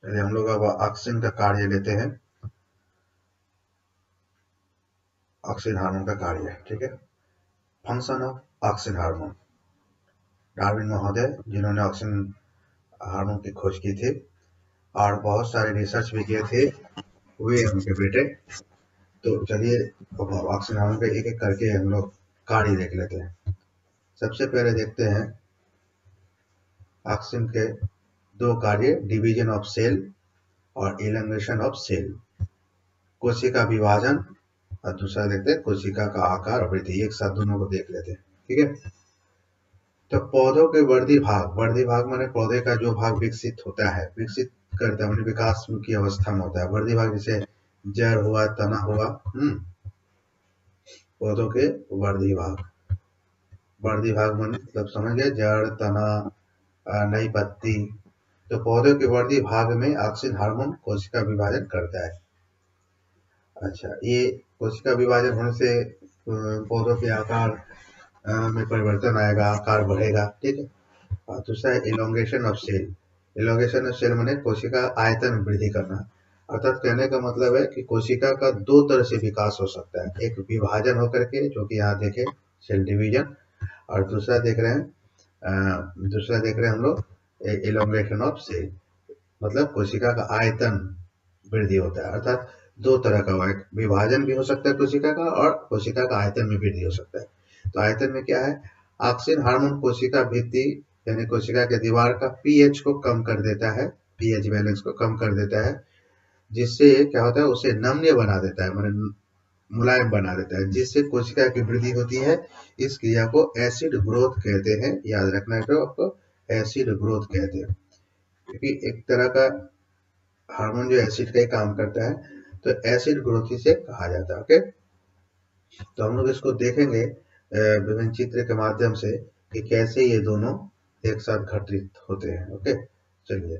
चलिए हम लोग अब ऑक्सिन का कार्य लेते हैं। ऑक्सिन हार्मोन का कार्य, ठीक है। Function of auxin hormone. Darwin महोदय जिन्होंने ऑक्सिन हार्मोन की खोज की थी और बहुत सारे रिसर्च भी किए थे, वे उनके बेटे। तो चलिए अब ऑक्सिन हार्मोन का एक एक करके हम लोग कार्य देख लेते हैं। सबसे पहले देखते हैं ऑक्सिन के दो कार्य, डिवीजन ऑफ सेल और इलंगेशन ऑफ सेल। कोशिका विभाजन और दूसरा देखते हैं कोशिका का आकार और वृद्धि। एक साथ दोनों को देख लेते हैं, ठीक है। तो पौधों के वर्धी भाग माने पौधे का जो भाग विकसित होता है, विकसित करता है माने विकास की अवस्था में होता है। वर्धी भाग जैसे जड़ हुआ, तना हुआ, पौधों के वर्धी भाग माने मतलब समझ गए, जड़, तना, नई पत्ती। तो पौधों के वर्धी भाग में ऑक्सिन हार्मोन कोशिका विभाजन करता है। अच्छा, ये कोशिका विभाजन होने से पौधों के आकार में परिवर्तन आएगा, आकार बढ़ेगा, ठीक है। और दूसरा है elongation of cell. Elongation of cell माने कोशिका आयतन में वृद्धि करना। अर्थात कहने का मतलब है कि कोशिका का दो तरह से विकास हो सकता है, एक विभाजन होकर के, जो कि यहाँ देखे सेल डिवीजन, और दूसरा देख रहे हैं हम लोग इलोंगेशन ऑफ सेल, मतलब कोशिका का आयतन वृद्धि होता है। अर्थात दो तरह का हुआ, एक विभाजन भी हो सकता है कोशिका का, और कोशिका का आयतन में वृद्धि हो सकता है। तो आयतन में क्या है, ऑक्सिन हार्मोन कोशिका भित्ति यानी कोशिका के दीवार का पीएच को कम कर देता है, पीएच बैलेंस को कम कर देता है, जिससे क्या होता है, उसे नम्य बना देता है, मतलब मुलायम बना देता है, जिससे कोशिका की वृद्धि होती है। इस क्रिया को एसिड ग्रोथ कहते हैं, याद रखना है तो आपको, एसिड ग्रोथ कहते हैं, क्योंकि एक तरह का हार्मोन जो एसिड का ही काम करता है, तो एसिड ग्रोथ इसे कहा जाता है। ओके, तो हम लोग इसको देखेंगे विभिन्न चित्र के माध्यम से कि कैसे ये दोनों एक साथ घटित होते हैं। ओके, चलिए